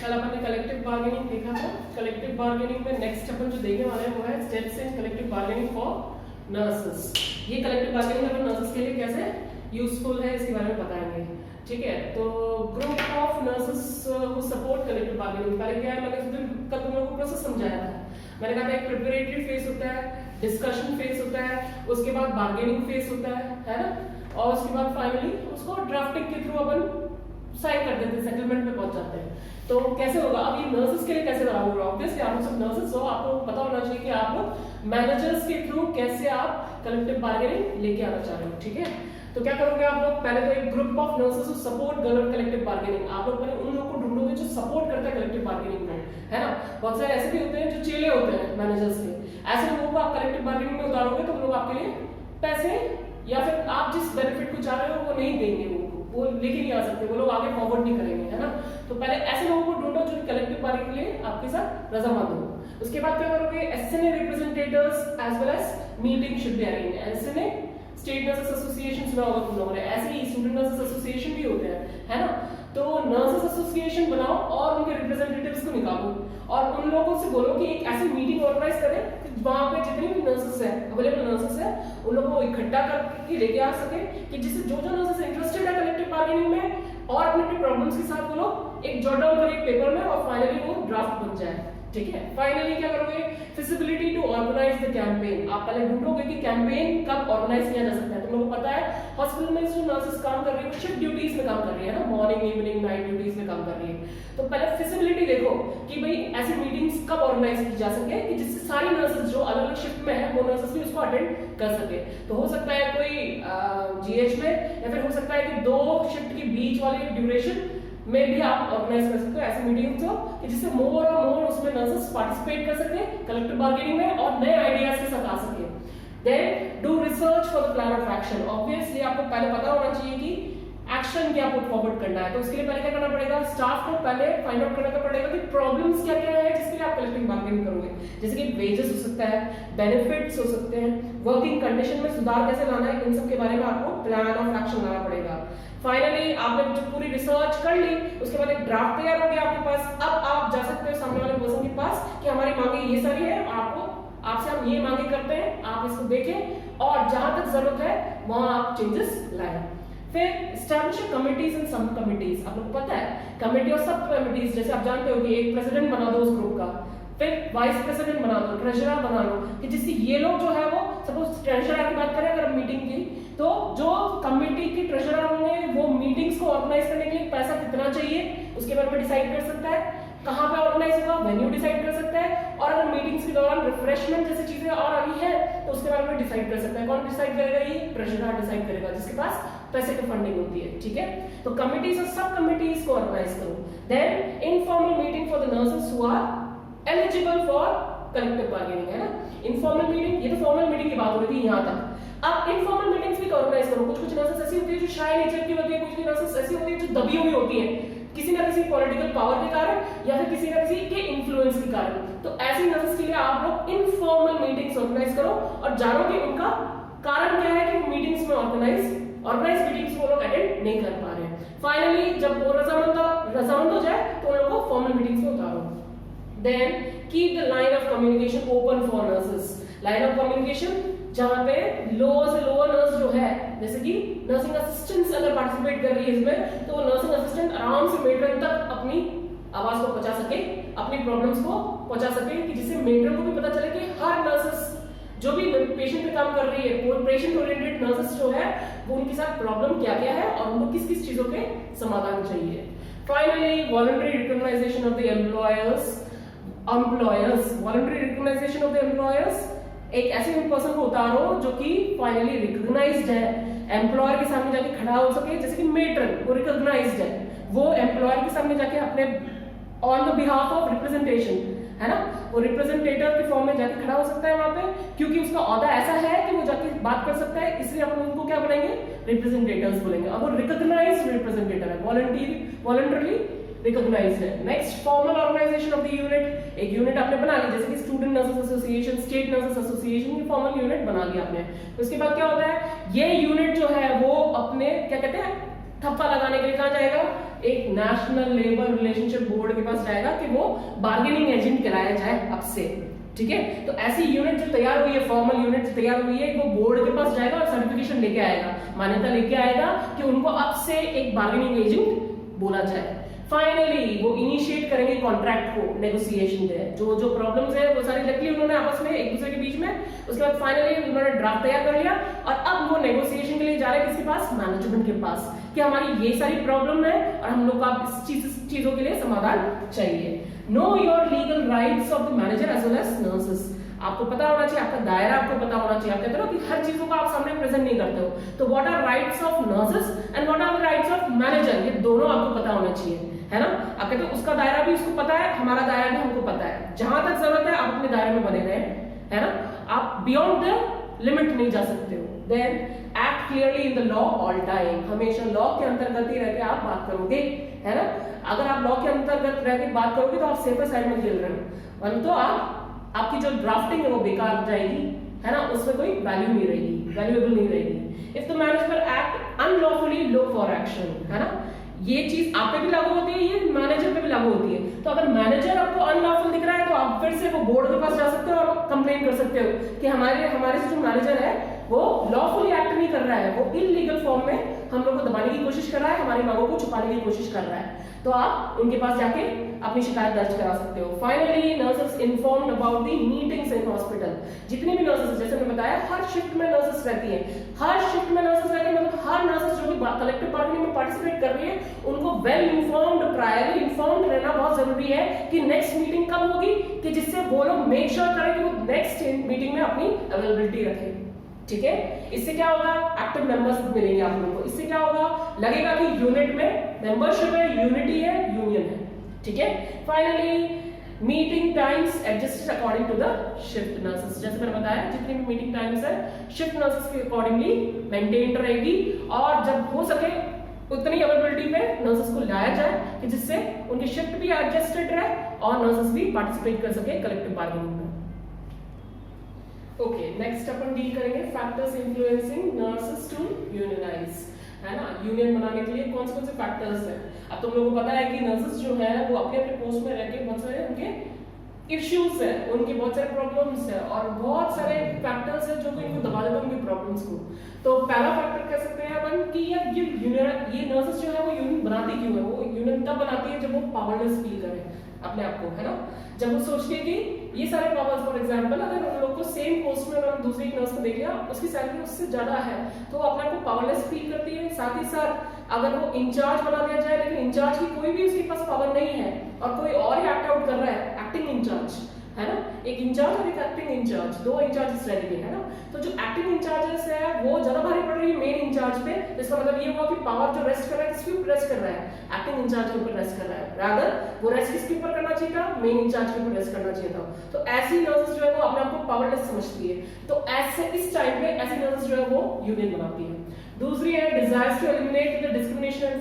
कल अपन ने collective bargaining देखा था। कलेक्टिव बार्गेनिंग में नेक्स्ट अपन जो देखने वाले हैं वो है steps in collective bargaining for nurses. ये कलेक्टिव बार्गेनिंग अपन नर्सेस के लिए कैसे यूजफुल है इसके बारे में बताएंगे, ठीक है। तो group of nurses who support collective bargaining, पहले क्या है मैंने कल तुम लोगों को प्रोसेस समझाया था। मैंने कहा था एक प्रिपरेटरी फेज होता है, डिस्कशन फेज होता है, उसके बाद बार्गेनिंग फेज होता है ना, और उसके बाद फाइनली उसको ड्राफ्टिंग के थ्रू अपन साइन कर देते हैं, सेटलमेंट में पहुंच जाते हैं। तो कैसे होगा अब ये नर्सेस के लिए कैसे बना होगा, ऑब्वियसली आप लोग सब नर्सेस हो, आपको पता होना चाहिए कि आप लोग मैनेजर्स के थ्रू कैसे आप कलेक्टिव बार्गेनिंग लेके आना चाह रहे हो, ठीक है। तो क्या करोगे आप लोग, पहले तो एक group of nurses who support collective bargaining, आप लोग पहले उन लोगों को ढूंढोगे जो सपोर्ट करते हैं कलेक्टिव बार्गेनिंग में, है ना। बहुत सारे ऐसे भी होते हैं जो चेले होते हैं मैनेजर्स के, ऐसे लोगों को आप कलेक्टिव बार्गेनिंग में उतारोगे तो वो लोग आपके लिए पैसे या फिर आप जिस बेनिफिट को चाह रहे हो वो नहीं देंगे, वो लेके नहीं आ सकते, वो लोग आगे फॉरवर्ड नहीं करेंगे, है ना। तो पहले ऐसे लोगों को ढूंढो जो कलेक्टिव बार्गेनिंग के लिए आपके साथ रजामंद हो। उसके बाद क्या करोगे, SNA representatives as well as meeting should be arranged. SNA state nurses association सुना होगा तुम लोगों ने, ऐसे ही स्टूडेंट नर्सेस एसोसिएशन भी होते हैं, है ना। तो नर्सेस एसोसिएशन बनाओ और उनके रिप्रेजेंटेटिव्स को निकालो और उन लोगों से बोलो कि एक ऐसी मीटिंग ऑर्गेनाइज करें कि वहां पे जितनी भी नर्सेस है, अवेलेबल नर्सेस है, उन लोगों को इकट्ठा करके लेके आ सके कि जिससे जो नर्सेस इंटरेस्टेड है कलेक्टिव बार्गेनिंग में और अपने प्रॉब्लम्स के साथ वो लोग एक जॉट डाउन करें पेपर में और फाइनली वो ड्राफ्ट बन जाए, ठीक है। फाइनली क्या करोगे, feasibility to organise the campaign. आप पहले ढूंढोगे कि कैंपेन कब ऑर्गेनाइज किया जा सकता है। तुम लोगों को पता है हॉस्पिटल में जो नर्सेस काम कर रही है शिफ्ट ड्यूटीज में काम कर रही है ना, मॉर्निंग इवनिंग नाइट ड्यूटीज में काम कर रही है। तो पहले फिजिबिलिटी देखो कि भाई ऐसी मीटिंग्स कब ऑर्गेनाइज की जा सके कि जिससे सारी नर्सेस जो अलग अलग शिफ्ट में है वो नर्सेस भी उसको अटेंड कर सके। तो हो सकता है कोई जीएच में या फिर हो सकता है कि 2 शिफ्ट के बीच वाली ड्यूरेशन में भी आप ऑर्गेनाइज कर सकते हो ऐसी मीटिंग्स हो कि जिससे मोर और मोर उसमें नर्सेस पार्टिसिपेट कर सके कलेक्टिव बार्गेनिंग में और नए आइडियाज के साथ आ सके। Then do research for the plan of action. Obviously आपको पहले पता होना चाहिए कि एक्शन क्या पुट फॉरवर्ड करना है। तो उसके लिए पहले क्या करना पड़ेगा, स्टाफ को पहले फाइंड आउट करना पड़ेगा कि प्रॉब्लम्स क्या क्या है जिसके लिए आप कलेक्टिव बार्गेनिंग करोगे। जैसे कि वेजेस हो सकता है, बेनिफिट्स हो सकते हैं, वर्किंग कंडीशन में सुधार कैसे लाना है, इन सब के बारे में आपको प्लान ऑफ एक्शन लाना पड़ेगा। फाइनली आपने जब पूरी रिसर्च कर ली उसके बाद एक ड्राफ्ट तैयार हो गया आपके पास। अब आप जा सकते हो सामने वाले पर्सन के पास कि हमारी मांगे ये सारी है और आपसे हम ये मांगे करते हैं, आप इसको देखें और जहां तक जरूरत है वहां आप चेंजेस लाएं। फिर एस्टैब्लिश कमिटीज एंड सब कमिटीज। आप लोग पता है कमिटी और सब कमिटीज, जैसे आप जानते हो कि एक प्रेसिडेंट बना दो उस ग्रुप का, फिर वाइस प्रेसिडेंट बना दो, ट्रेजरर बना लो, कि जिससे ये लोग जो है वो सपोज ट्रेजरर की बात करें अगर मीटिंग की, तो जो कमिटी के ट्रेजरर होंगे वो मीटिंग्स को ऑर्गेनाइज करने के लिए पैसा कितना चाहिए उसके बारे में डिसाइड कर सकता है, कहां पे ऑर्गेनाइज होगा वेन्यू डिसाइड कर सकता है, और अगर मीटिंग्स के दौरान रिफ्रेशमेंट जैसी चीजें और आई है तो उसके बारे में डिसाइड कर सकता है। कौन डिसाइड करेगा, ये ट्रेजरर डिसाइड करेगा जिसके पास पैसे की फंडिंग होती है, ठीक है। तो कमिटीज और सब कमिटीज को ऑर्गेनाइज करो। Then informal meeting for the nurses who are eligible for collective bargaining, है ना। इनफॉर्मल मीटिंग, ये तो फॉर्मल मीटिंग की बात हो रही थी यहां तक। अब इनफॉर्मल मीटिंग्स भी ऑर्गेनाइज करो। कुछ नर्सेस ऐसी होती है जो शाय नेचर की होती है, कुछ नर्सेस ऐसी होती है जो दबी हुई होती है किसी ना किसी पॉलिटिकल पावर के कारण या फिर किसी ना किसी के इन्फ्लुएंस के कारण। तो ऐसी नर्सेस के लिए आप लोग इनफॉर्मल मीटिंग्स ऑर्गेनाइज करो और जानो कि उनका कारण क्या है कि मीटिंग्स में ऑर्गेनाइज मीटिंग्स वो लोग अटेंड नहीं कर पा रहे हैं। फाइनली जब वो रजामंद हो जाए तो उन लोगों को फॉर्मल मीटिंग्स में उतारो। Then keep the line of communication open for nurses. Line of communication जहां पे लोअर से लोअर नर्स जो है, जैसे कि नर्सिंग असिस्टेंट्स अगर पार्टिसिपेट कर रही है इसमें, तो नर्सिंग असिस्टेंट आराम से मेट्रन तक अपनी आवाज को पहुंचा सके, अपनी प्रॉब्लम्स को पहुंचा सके, कि जिससे मेट्रन को भी पता चले कि हर नर्सेस जो भी पेशेंट पे काम कर रही है, पेशेंट ओरिएंटेड नर्सेस जो है वो उनके साथ प्रॉब्लम क्या क्या है और उनको किस किस चीजों के समाधान चाहिए। Finally voluntary recognisation of the employers. Voluntary recognisation of the employers, एक ऐसे पर्सन को उतारो जो कि फाइनली रिकॉग्नाइज्ड है, एम्प्लॉयर के सामने जाके खड़ा हो सके, जैसे कि मेट्रन वो रिकॉग्नाइज्ड है, वो एम्प्लॉयर के सामने जाके अपने on the behalf of representation, है ना, वो रिप्रेजेंटेटर के फॉर्म में जाके खड़ा हो सकता है वहां पे, क्योंकि उसका ओहदा ऐसा है कि वो जाके बात कर सकता है, इसलिए अपन उनको क्या बोलेंगे, रिप्रेजेंटेटर्स बोलेंगे। अब वो रिकॉग्नाइज्ड रिप्रेजेंटेटर है, वॉलंटरली रिकॉग्नाइज्ड है। Next formal organisation of the unit. एक यूनिट आपने बना ली, जैसे कि student nurses association, state nurses association, ये फॉर्मल यूनिट बना लिया आपने। उसके बाद क्या होता है, ये यूनिट जो है वो अपने क्या कहते हैं ठप्पा लगाने के लिए कहाँ जाएगा, एक नेशनल लेबर रिलेशनशिप बोर्ड के पास जाएगा कि वो बार्गेनिंग एजेंट कराया जाए अब से, ठीक है। तो ऐसी यूनिट जो तैयार हुई है, फॉर्मल यूनिट जो तैयार हुई है, वो बोर्ड के पास जाएगा और सर्टिफिकेशन लेके आएगा, मान्यता लेके आएगा कि उनको अब से एक बार्गेनिंग एजेंट बोला जाए। फाइनली वो इनिशिएट करेंगे कॉन्ट्रैक्ट को, नेगोशिएशन में जो जो प्रॉब्लम्स है वो सारी रख ली उन्होंने आपस में एक दूसरे के बीच में। उसके बाद फाइनली उन्होंने ड्राफ्ट तैयार कर लिया और अब वो नेगोशिएशन के लिए जा रहे हैं किसके पास, मैनेजमेंट के पास, कि हमारी ये सारी प्रॉब्लम है और हम लोग को आप इस चीजों के लिए समाधान चाहिए। Know your legal rights of the manager as well as nurses, आपको पता होना चाहिए, आपका दायरा आपको पता होना चाहिए। आप कहते हो कि हर चीजों को आप सामने प्रेजेंट नहीं करते हो, तो what are rights of nurses and what are the rights of manager, ये दोनों आपको पता होना चाहिए, है ना। आप कहते हो उसका दायरा भी उसको पता है, हमारा दायरा भी हमको पता है, जहां तक जरूरत है आप अपने दायरे में बने रहे, है ना, आप बियॉन्ड द लिमिट नहीं जा सकते हो। Then act clearly in the law all time, हमेशा लॉ के अंतर्गत ही रह के आप बात करोगे, है ना। अगर आप लॉ के अंतर्गत रह के बात करोगे तो आप सेफर साइड में खेल रहे हो, वरना तो आपकी जो ड्राफ्टिंग है वो बेकार हो जाएगी, है ना, उसमें कोई वैल्यू नहीं रहेगी, वैल्यूएबल नहीं रहेगी। If the manager act unlawfully look for action, है ना, ये चीज आप पे भी लागू होती है, ये मैनेजर पे भी लागू होती है। तो अगर मैनेजर आपको अनलॉफुल दिख रहा है तो आप फिर से वो बोर्ड के पास जा सकते हो और कंप्लेन कर सकते हो कि हमारे से जो मैनेजर है वो लॉफुली एक्ट नहीं कर रहा है, वो इलीगल फॉर्म में हम लोग को दबाने की कोशिश कर रहा है, हमारी मांगों को छुपाने की कोशिश कर रहा है। तो आप उनके पास जाके अपनी शिकायत दर्ज करा सकते हो। Finally nurses informed about the meetings in hospital, जितनी भी नर्सेस, जैसे मैंने बताया हर शिफ्ट में नर्सेस रहती हैं, हर शिफ्ट में नर्सेस रहती है, मतलब हर नर्सेस जो भी कलेक्टिव बार्गेनिंग में पार्टिसिपेट कर रही है उनको वेल इन्फॉर्म्ड, प्रायरली इन्फॉर्म्ड रहना बहुत जरूरी है कि नेक्स्ट मीटिंग कब होगी, कि जिससे वो लोग मेक श्योर करें कि वो नेक्स्ट मीटिंग में अपनी अवेलेबिलिटी रखें, ठीक है। इससे क्या होगा, एक्टिव मेंबर्स मिलेंगे आप लोगों को, इससे क्या होगा, लगेगा कि यूनिट में मेंबरशिप है, यूनिटी है, यूनियन है, ठीक है। Finally meeting times adjusted according to the shift nurses, जैसे मैंने बताया जितनी भी मीटिंग टाइम्स है शिफ्ट नर्सेस के अकॉर्डिंगली मेंटेन रहेगी और जब हो सके उतनी अवेलेबिलिटी पे नर्सेस को लाया जाए कि जिससे उनकी शिफ्ट भी एडजस्टेड रहे और नर्सेस भी पार्टिसिपेट कर सके कलेक्टिव बार्गेनिंग में। ओके, नेक्स्ट अपन डील करेंगे factors influencing nurses to unionise, है ना। यूनियन बनाने के लिए कौन से फैक्टर्स हैं। अब तुम लोगों को पता है कि नर्सेस जो है वो अपने अपने पोस्ट में रहकर बहुत सारे उनके इश्यूज है, उनके बहुत सारे प्रॉब्लम्स है और बहुत सारे फैक्टर्स है जो कि इनको दबा देते हैं उनकी प्रॉब्लम्स को। तो पहला फैक्टर कह सकते हैं अपन कि ये नर्सेस जो है वो यूनियन बनाती क्यों है, वो यूनियन तब बनाती है जब वो पावरलेस फील करे अपने आप को, है ना। जब वो सोचती है कि ये सारे पावर्स, फॉर एग्जांपल अगर उन लोग को सेम पोस्ट में अगर दूसरी एक नर्स को देख लिया उसकी सैलरी उससे ज्यादा है तो वो अपने आप को पावरलेस फील करती है। साथ ही साथ अगर वो इंचार्ज बना दिया जाए लेकिन इंचार्ज की कोई भी उसके पास पावर नहीं है और कोई और ही एक्ट आउट कर रहा है, एक्टिंग इंचार्ज, है ना, एक इंचार्ज और एक एक्टिंग इंचार्ज, दो इंचार्जेस रहेंगे, है ना। तो जो एक्टिंग इंचार्जेस है वो ज्यादा भारी पड़ रही है मेन इंचार्ज पे, इसका मतलब ये हुआ कि पावर जो रेस्ट कर रहा है किसके ऊपर रेस्ट कर रहा है, एक्टिंग इंचार्ज के ऊपर रेस्ट कर रहा है। रादर वो रेस्ट किसके ऊपर करना चाहिए था, मेन इंचार्ज के ऊपर रेस्ट करना चाहिए था। तो ऐसी नर्सेस जो है वो अपने आप को पावरलेस समझती है, तो ऐसे इस टाइम पे ऐसी नर्सेस जो है वो यूनियन बनाती है। दूसरी है desires to eliminate the discrimination and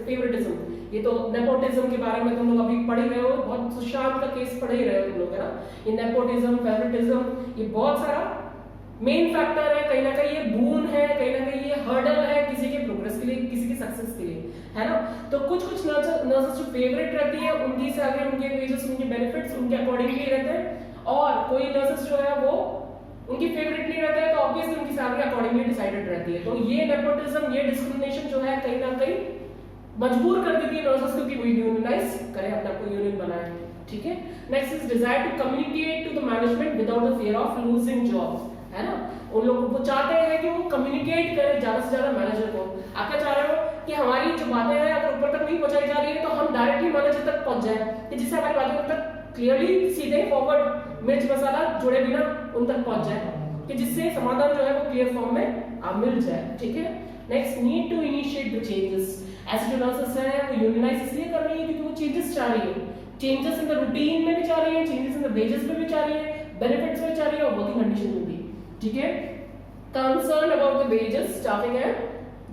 favouritism, ये तो नेपोटिज्म के बारे में तुम लोग अभी पढ़ ही रहे हो, बहुत सुशांत का केस पढ़ ही रहे हो तुम लोग, है ना। ये नेपोटिज्म, फेवरेटिज्म, ये बहुत सारा मेन फैक्टर है, कहीं ना कहीं ये बून है, कहीं ना कहीं ये हर्डल है किसी के प्रोग्रेस के लिए, किसी के सक्सेस के लिए, है ना। तो कुछ नर्सेस जो फेवरेट रहती है उनकी सैलरी, उनके वेजेस, उनके बेनिफिट्स उनके अकॉर्डिंगली रहते हैं और कोई नर्सेस जो है वो उनकी फेवरेट नहीं रहता है तो ऑब्वियसली उनकी सैलरी अकॉर्डिंगली डिसाइडेड रहती है। तो ये नेपोटिज्म, ये डिस्क्रिमिनेशन जो है कहीं ना कहीं मजबूर कर देती है नर्सेस को कि वो यूनियनाइज करें, अपने आप को यूनियन बनाए, ठीक है। Next is desire to communicate to the management without the fear of losing job, है ना। उन लोगों को चाहते हैं कि वो कम्युनिकेट करें ज्यादा से ज्यादा मैनेजर को। आप क्या चाह रहे हो कि हमारी जो बातें हैं अगर ऊपर तक नहीं पहुंचाई जा रही है तो हम डायरेक्टली मैनेजर तक पहुंच जाए कि जिससे हमारी बातें उन तक क्लियरली सीधे फॉरवर्ड मिर्च मसाला जोड़े बिना उन तक पहुंच जाए, कि जिससे समाधान जो है वो क्लियर फॉर्म में मिल जाए, ठीक है। Next, need to initiate the changes, ऐसे जो नर्सेस है वो यूनियनाइज इसलिए कर रही है क्योंकि वो चेंजेस चाह रही है, चेंजेस इन द रूटीन में भी चाह रही है, चेंजेस इन द वेजेस में भी चाह रही है, बेनिफिट्स में चाह रही है और वर्किंग कंडीशन में भी, ठीक है। Concern about the wages, staffing and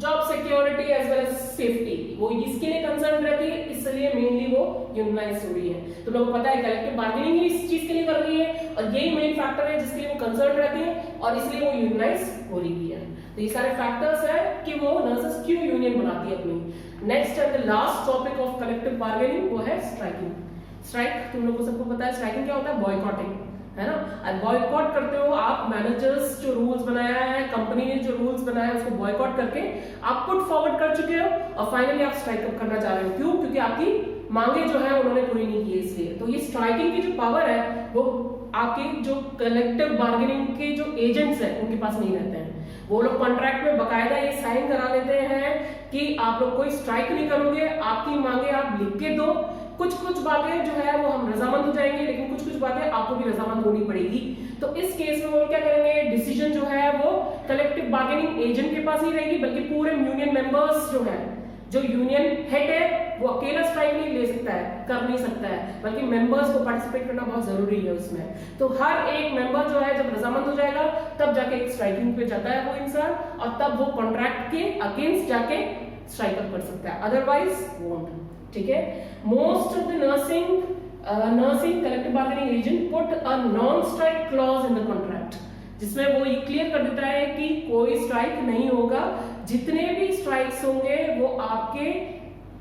job security as well as safety, वो इसके लिए कंसर्न रहती है, इसलिए मेनली वो यूनियनाइज हो रही है। तो लोगों को पता है कलेक्टिव बार्गेनिंग ही इस चीज के लिए कर रही है और यही मेन फैक्टर है जिसके लिए वो कंसर्न रहती है और इसलिए वो यूनियनाइज हो रही है। तो ये सारे फैक्टर्स है कि वो नर्सेस क्यों यूनियन बनाती है अपनी। Next and the last topic of collective bargaining वो है स्ट्राइकिंग। स्ट्राइक तुम लोगों को सबको पता है, स्ट्राइकिंग क्या होता है, बॉयकॉटिंग, है ना। अब बॉयकॉट करते हो आप, मैनेजर्स जो रूल्स बनाया है, कंपनी ने जो रूल्स बनाया है उसको बॉयकॉट करके आप पुट फॉरवर्ड कर चुके हो और फाइनली आप स्ट्राइक अप करना चाह रहे हो। क्यों? क्योंकि आपकी मांगे जो है उन्होंने पूरी नहीं की इसलिए। तो ये स्ट्राइकिंग की जो पावर है वो आपके जो कलेक्टिव बार्गेनिंग के जो एजेंट्स हैं उनके पास नहीं रहते हैं। वो लोग कॉन्ट्रैक्ट में बकायदा ये साइन करा लेते हैं कि आप लोग कोई स्ट्राइक नहीं करोगे, आपकी मांगे आप लिख के दो, कुछ कुछ बातें जो है वो हम रजामंद हो जाएंगे, लेकिन कुछ कुछ बातें आपको भी रजामंद होनी पड़ेगी। तो इस केस में वो क्या करेंगे, डिसीजन जो है वो कलेक्टिव बार्गेनिंग एजेंट के पास ही रहेगी, बल्कि पूरे यूनियन मेंबर्स जो है, जो यूनियन हेड है वो अकेला स्ट्राइक नहीं ले सकता है, कर नहीं सकता है, बल्कि मेंबर्स को पार्टिसिपेट करना बहुत जरूरी है उसमें। तो हर एक मेंबर जो है जब रजामंद हो जाएगा तब जाके एक स्ट्राइकिंग पे जाता है वो इंसान, और तब वो कॉन्ट्रैक्ट के अगेंस्ट जाके स्ट्राइक अप कर सकता है, अदरवाइज वोंट। ठीक है। Most of the nursing collective bargaining agent put a non strike clause in the contract, जिसमें वो ये क्लियर कर देता है कि कोई स्ट्राइक नहीं होगा, जितने भी स्ट्राइक्स होंगे वो आपके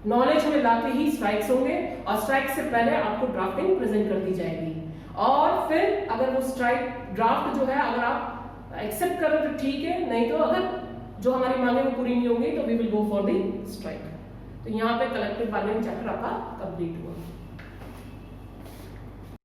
नॉलेज में लाके ही स्ट्राइक्स होंगे, और स्ट्राइक से पहले आपको ड्राफ्टिंग प्रेजेंट कर दी जाएगी। और फिर अगर वो स्ट्राइक ड्राफ्ट जो है अगर आप एक्सेप्ट करो तो ठीक है, नहीं तो अगर जो हमारी मांगे वो पूरी नहीं होंगी तो we will go for the strike. तो यहाँ पे कलेक्टिव बार्गेनिंग चैप्टर आपका कंप्लीट हुआ।